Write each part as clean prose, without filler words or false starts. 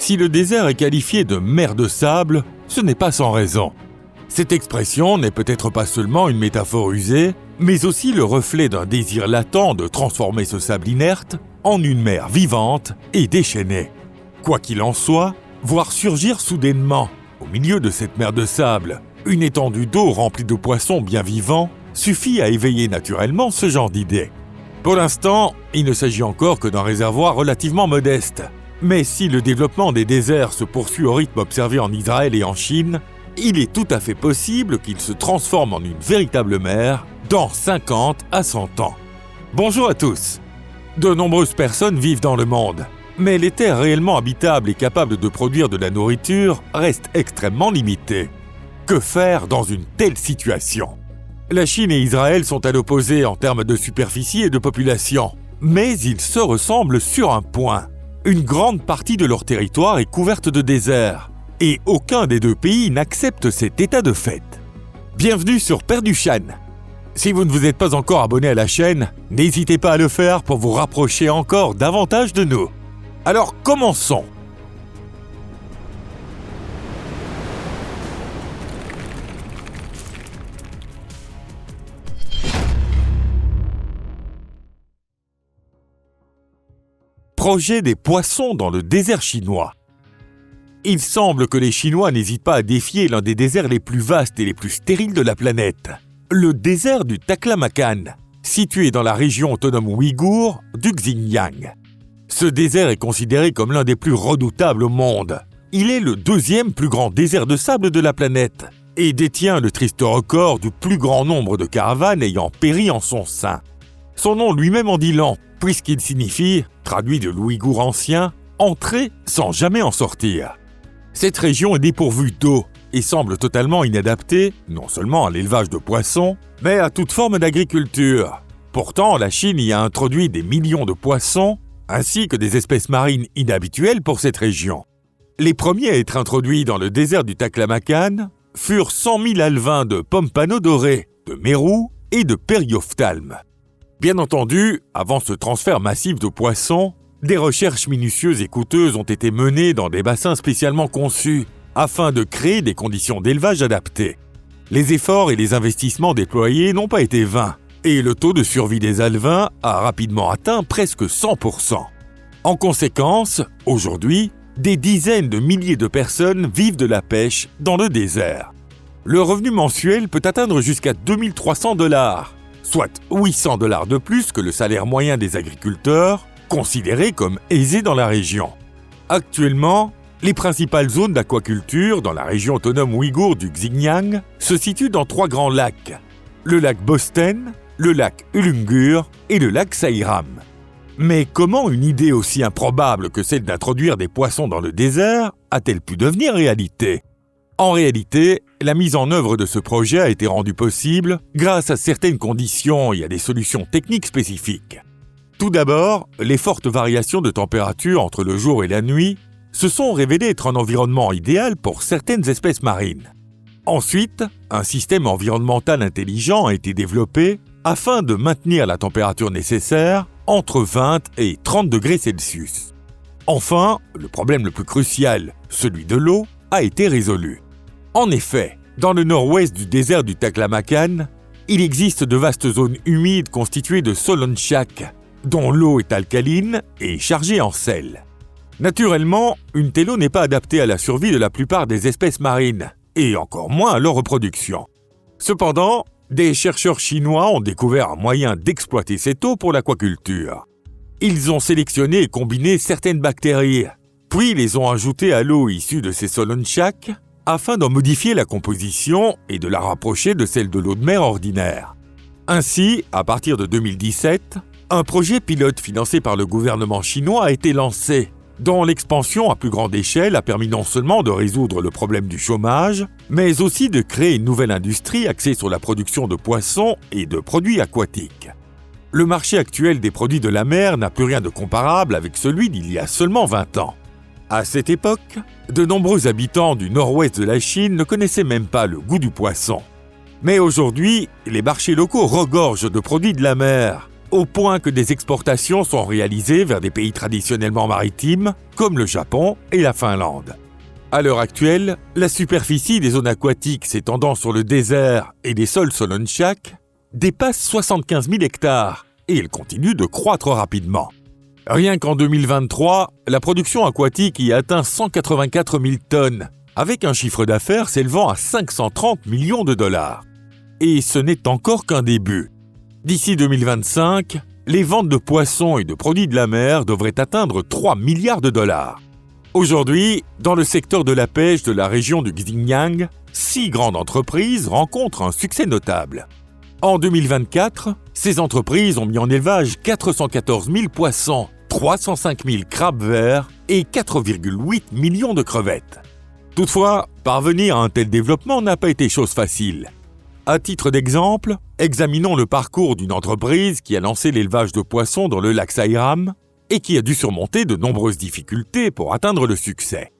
Si le désert est qualifié de mer de sable, ce n'est pas sans raison. Cette expression n'est peut-être pas seulement une métaphore usée, mais aussi le reflet d'un désir latent de transformer ce sable inerte en une mer vivante et déchaînée. Quoi qu'il en soit, voir surgir soudainement, au milieu de cette mer de sable, une étendue d'eau remplie de poissons bien vivants suffit à éveiller naturellement ce genre d'idée. Pour l'instant, il ne s'agit encore que d'un réservoir relativement modeste. Mais si le développement des déserts se poursuit au rythme observé en Israël et en Chine, il est tout à fait possible qu'il se transforme en une véritable mer dans 50 à 100 ans. Bonjour à tous. De nombreuses personnes vivent dans le monde, mais les terres réellement habitables et capables de produire de la nourriture restent extrêmement limitées. Que faire dans une telle situation ? La Chine et Israël sont à l'opposé en termes de superficie et de population, mais ils se ressemblent sur un point. Une grande partie de leur territoire est couverte de désert, et aucun des deux pays n'accepte cet état de fait. Bienvenue sur Perduchan. Si vous ne vous êtes pas encore abonné à la chaîne, n'hésitez pas à le faire pour vous rapprocher encore davantage de nous. Alors commençons. Projet des poissons dans le désert chinois. Il semble que les Chinois n'hésitent pas à défier l'un des déserts les plus vastes et les plus stériles de la planète, le désert du Taklamakan, situé dans la région autonome ouïghour du Xinjiang. Ce désert est considéré comme l'un des plus redoutables au monde. Il est le deuxième plus grand désert de sable de la planète et détient le triste record du plus grand nombre de caravanes ayant péri en son sein. Son nom lui-même en dit long, puisqu'il signifie, traduit de l'ouïghour ancien, « entrer sans jamais en sortir ». Cette région est dépourvue d'eau et semble totalement inadaptée, non seulement à l'élevage de poissons, mais à toute forme d'agriculture. Pourtant, la Chine y a introduit des millions de poissons, ainsi que des espèces marines inhabituelles pour cette région. Les premiers à être introduits dans le désert du Taklamakan furent 100 000 alevins de pompano doré, de mérou et de périophthalme. Bien entendu, avant ce transfert massif de poissons, des recherches minutieuses et coûteuses ont été menées dans des bassins spécialement conçus afin de créer des conditions d'élevage adaptées. Les efforts et les investissements déployés n'ont pas été vains et le taux de survie des alevins a rapidement atteint presque 100%. En conséquence, aujourd'hui, des dizaines de milliers de personnes vivent de la pêche dans le désert. Le revenu mensuel peut atteindre jusqu'à $2 300, soit $800 de plus que le salaire moyen des agriculteurs, considérés comme aisés dans la région. Actuellement, les principales zones d'aquaculture dans la région autonome ouïghour du Xinjiang se situent dans 3 grands lacs, le lac Bosten, le lac Ulungur et le lac Sairam. Mais comment une idée aussi improbable que celle d'introduire des poissons dans le désert a-t-elle pu devenir réalité ? En réalité, la mise en œuvre de ce projet a été rendue possible grâce à certaines conditions et à des solutions techniques spécifiques. Tout d'abord, les fortes variations de température entre le jour et la nuit se sont révélées être un environnement idéal pour certaines espèces marines. Ensuite, un système environnemental intelligent a été développé afin de maintenir la température nécessaire entre 20 et 30 degrés Celsius. Enfin, le problème le plus crucial, celui de l'eau, a été résolu. En effet, dans le nord-ouest du désert du Taklamakan, il existe de vastes zones humides constituées de solonchak, dont l'eau est alcaline et chargée en sel. Naturellement, une telle eau n'est pas adaptée à la survie de la plupart des espèces marines, et encore moins à leur reproduction. Cependant, des chercheurs chinois ont découvert un moyen d'exploiter cette eau pour l'aquaculture. Ils ont sélectionné et combiné certaines bactéries, puis les ont ajoutées à l'eau issue de ces solonchak afin d'en modifier la composition et de la rapprocher de celle de l'eau de mer ordinaire. Ainsi, à partir de 2017, un projet pilote financé par le gouvernement chinois a été lancé, dont l'expansion à plus grande échelle a permis non seulement de résoudre le problème du chômage, mais aussi de créer une nouvelle industrie axée sur la production de poissons et de produits aquatiques. Le marché actuel des produits de la mer n'a plus rien de comparable avec celui d'il y a seulement 20 ans. À cette époque, de nombreux habitants du nord-ouest de la Chine ne connaissaient même pas le goût du poisson. Mais aujourd'hui, les marchés locaux regorgent de produits de la mer, au point que des exportations sont réalisées vers des pays traditionnellement maritimes, comme le Japon et la Finlande. À l'heure actuelle, la superficie des zones aquatiques s'étendant sur le désert et les sols Solonchak dépasse 75 000 hectares et elle continue de croître rapidement. Rien qu'en 2023, la production aquatique y atteint 184 000 tonnes, avec un chiffre d'affaires s'élevant à 530 millions de dollars. Et ce n'est encore qu'un début. D'ici 2025, les ventes de poissons et de produits de la mer devraient atteindre 3 milliards de dollars. Aujourd'hui, dans le secteur de la pêche de la région du Xinjiang, 6 grandes entreprises rencontrent un succès notable. En 2024, ces entreprises ont mis en élevage 414 000 poissons, 305 000 crabes verts et 4,8 millions de crevettes. Toutefois, parvenir à un tel développement n'a pas été chose facile. À titre d'exemple, examinons le parcours d'une entreprise qui a lancé l'élevage de poissons dans le lac Sairam et qui a dû surmonter de nombreuses difficultés pour atteindre le succès.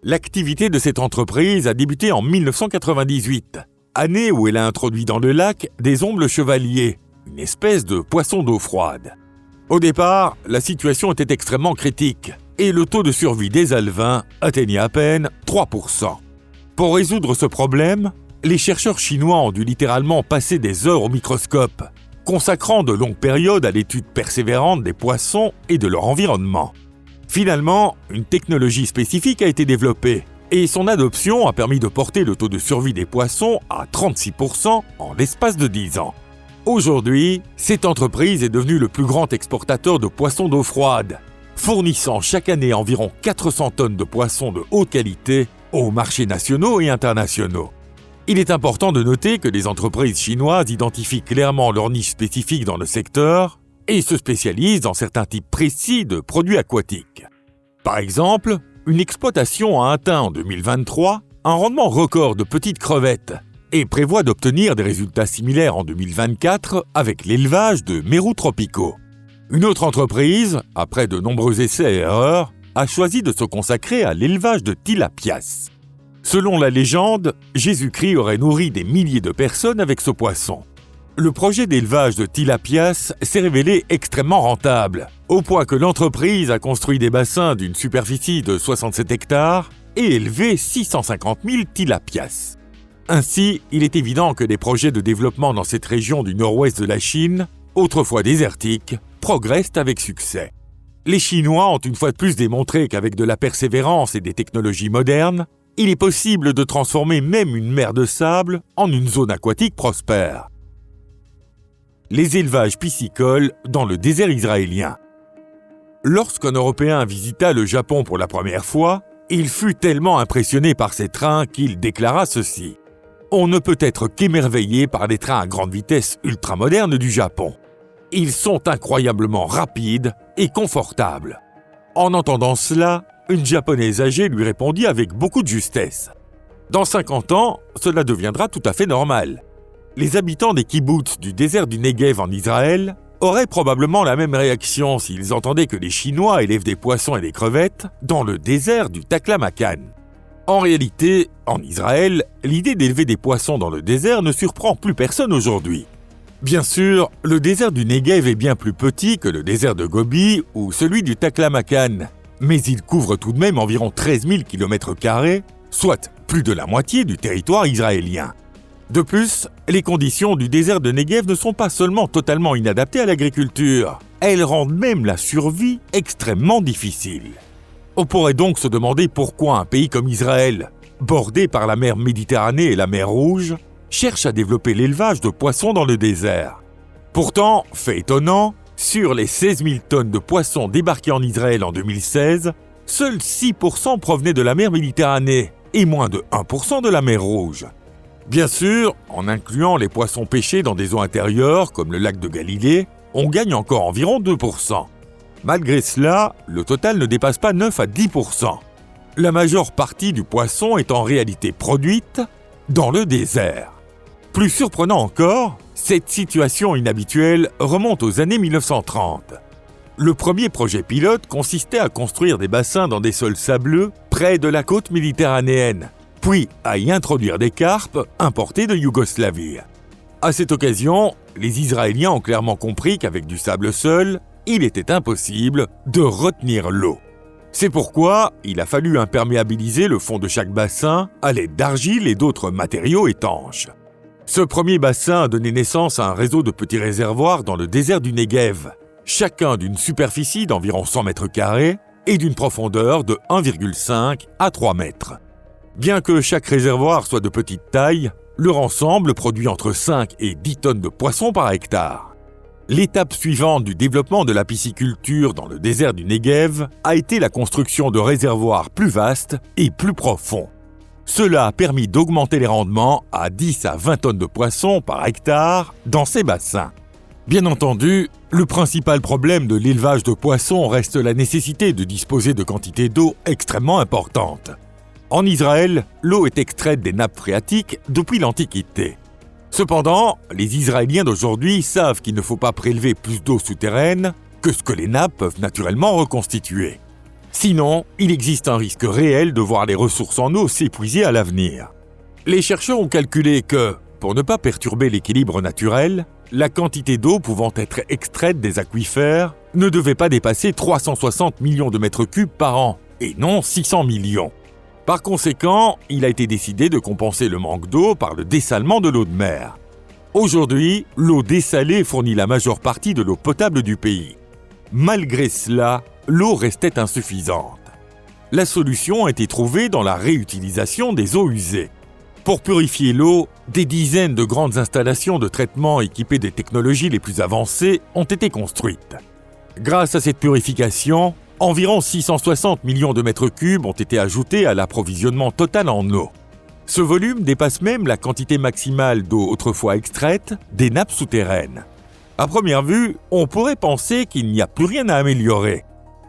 L'activité de cette entreprise a débuté en 1998, année où elle a introduit dans le lac des ombles chevaliers, une espèce de poisson d'eau froide. Au départ, la situation était extrêmement critique et le taux de survie des alevins atteignait à peine 3%. Pour résoudre ce problème, les chercheurs chinois ont dû littéralement passer des heures au microscope, consacrant de longues périodes à l'étude persévérante des poissons et de leur environnement. Finalement, une technologie spécifique a été développée et son adoption a permis de porter le taux de survie des poissons à 36% en l'espace de 10 ans. Aujourd'hui, cette entreprise est devenue le plus grand exportateur de poissons d'eau froide, fournissant chaque année environ 400 tonnes de poissons de haute qualité aux marchés nationaux et internationaux. Il est important de noter que les entreprises chinoises identifient clairement leur niche spécifique dans le secteur et se spécialisent dans certains types précis de produits aquatiques. Par exemple, une exploitation a atteint en 2023 un rendement record de petites crevettes et prévoit d'obtenir des résultats similaires en 2024 avec l'élevage de mérous tropicaux. Une autre entreprise, après de nombreux essais et erreurs, a choisi de se consacrer à l'élevage de tilapias. Selon la légende, Jésus-Christ aurait nourri des milliers de personnes avec ce poisson. Le projet d'élevage de tilapias s'est révélé extrêmement rentable, au point que l'entreprise a construit des bassins d'une superficie de 67 hectares et élevé 650 000 tilapias. Ainsi, il est évident que des projets de développement dans cette région du nord-ouest de la Chine, autrefois désertique, progressent avec succès. Les Chinois ont une fois de plus démontré qu'avec de la persévérance et des technologies modernes, il est possible de transformer même une mer de sable en une zone aquatique prospère. Les élevages piscicoles dans le désert israélien. Lorsqu'un Européen visita le Japon pour la première fois, il fut tellement impressionné par ces trains qu'il déclara ceci: « On ne peut être qu'émerveillé par les trains à grande vitesse ultramodernes du Japon. Ils sont incroyablement rapides et confortables. » En entendant cela, une Japonaise âgée lui répondit avec beaucoup de justesse: « Dans 50 ans, cela deviendra tout à fait normal. » Les habitants des kibboutz du désert du Negev en Israël auraient probablement la même réaction s'ils entendaient que les Chinois élèvent des poissons et des crevettes dans le désert du Taklamakan. En réalité, en Israël, l'idée d'élever des poissons dans le désert ne surprend plus personne aujourd'hui. Bien sûr, le désert du Negev est bien plus petit que le désert de Gobi ou celui du Taklamakan, mais il couvre tout de même environ 13 000 km², soit plus de la moitié du territoire israélien. De plus, les conditions du désert de Negev ne sont pas seulement totalement inadaptées à l'agriculture, elles rendent même la survie extrêmement difficile. On pourrait donc se demander pourquoi un pays comme Israël, bordé par la mer Méditerranée et la mer Rouge, cherche à développer l'élevage de poissons dans le désert. Pourtant, fait étonnant, sur les 16 000 tonnes de poissons débarqués en Israël en 2016, seuls 6% provenaient de la mer Méditerranée et moins de 1% de la mer Rouge. Bien sûr, en incluant les poissons pêchés dans des eaux intérieures comme le lac de Galilée, on gagne encore environ 2%. Malgré cela, le total ne dépasse pas 9 à 10%. La majeure partie du poisson est en réalité produite dans le désert. Plus surprenant encore, cette situation inhabituelle remonte aux années 1930. Le premier projet pilote consistait à construire des bassins dans des sols sableux près de la côte méditerranéenne, puis à y introduire des carpes importées de Yougoslavie. À cette occasion, les Israéliens ont clairement compris qu'avec du sable seul, il était impossible de retenir l'eau. C'est pourquoi il a fallu imperméabiliser le fond de chaque bassin à l'aide d'argile et d'autres matériaux étanches. Ce premier bassin a donné naissance à un réseau de petits réservoirs dans le désert du Negev, chacun d'une superficie d'environ 100 mètres carrés et d'une profondeur de 1,5 à 3 mètres. Bien que chaque réservoir soit de petite taille, leur ensemble produit entre 5 et 10 tonnes de poissons par hectare. L'étape suivante du développement de la pisciculture dans le désert du Negev a été la construction de réservoirs plus vastes et plus profonds. Cela a permis d'augmenter les rendements à 10 à 20 tonnes de poissons par hectare dans ces bassins. Bien entendu, le principal problème de l'élevage de poissons reste la nécessité de disposer de quantités d'eau extrêmement importantes. En Israël, l'eau est extraite des nappes phréatiques depuis l'Antiquité. Cependant, les Israéliens d'aujourd'hui savent qu'il ne faut pas prélever plus d'eau souterraine que ce que les nappes peuvent naturellement reconstituer. Sinon, il existe un risque réel de voir les ressources en eau s'épuiser à l'avenir. Les chercheurs ont calculé que, pour ne pas perturber l'équilibre naturel, la quantité d'eau pouvant être extraite des aquifères ne devait pas dépasser 360 millions de mètres cubes par an, et non 600 millions. Par conséquent, il a été décidé de compenser le manque d'eau par le dessalement de l'eau de mer. Aujourd'hui, l'eau dessalée fournit la majeure partie de l'eau potable du pays. Malgré cela, l'eau restait insuffisante. La solution a été trouvée dans la réutilisation des eaux usées. Pour purifier l'eau, des dizaines de grandes installations de traitement équipées des technologies les plus avancées ont été construites. Grâce à cette purification, environ 660 millions de mètres cubes ont été ajoutés à l'approvisionnement total en eau. Ce volume dépasse même la quantité maximale d'eau autrefois extraite des nappes souterraines. À première vue, on pourrait penser qu'il n'y a plus rien à améliorer.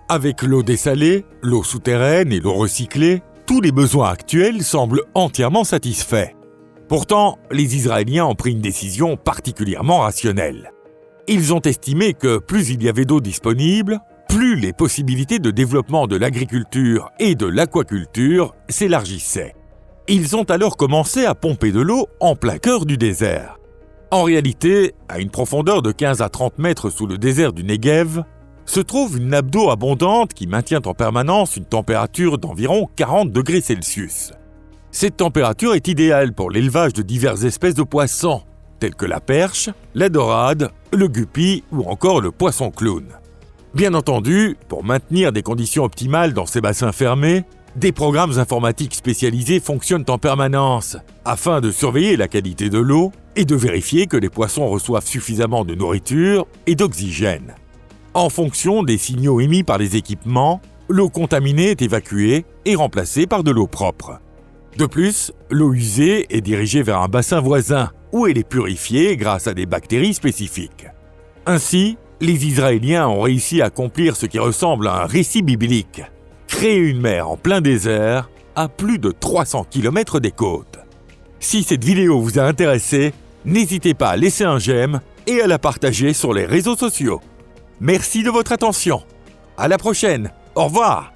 Avec l'eau dessalée, l'eau souterraine et l'eau recyclée, tous les besoins actuels semblent entièrement satisfaits. Pourtant, les Israéliens ont pris une décision particulièrement rationnelle. Ils ont estimé que plus il y avait d'eau disponible, plus les possibilités de développement de l'agriculture et de l'aquaculture s'élargissaient. Ils ont alors commencé à pomper de l'eau en plein cœur du désert. En réalité, à une profondeur de 15 à 30 mètres sous le désert du Negev, se trouve une nappe d'eau abondante qui maintient en permanence une température d'environ 40 degrés Celsius. Cette température est idéale pour l'élevage de diverses espèces de poissons, tels que la perche, la dorade, le guppy ou encore le poisson clown. Bien entendu, pour maintenir des conditions optimales dans ces bassins fermés, des programmes informatiques spécialisés fonctionnent en permanence afin de surveiller la qualité de l'eau et de vérifier que les poissons reçoivent suffisamment de nourriture et d'oxygène. En fonction des signaux émis par les équipements, l'eau contaminée est évacuée et remplacée par de l'eau propre. De plus, l'eau usée est dirigée vers un bassin voisin où elle est purifiée grâce à des bactéries spécifiques. Ainsi, les Israéliens ont réussi à accomplir ce qui ressemble à un récit biblique. Créer une mer en plein désert à plus de 300 km des côtes. Si cette vidéo vous a intéressé, n'hésitez pas à laisser un j'aime et à la partager sur les réseaux sociaux. Merci de votre attention. À la prochaine. Au revoir.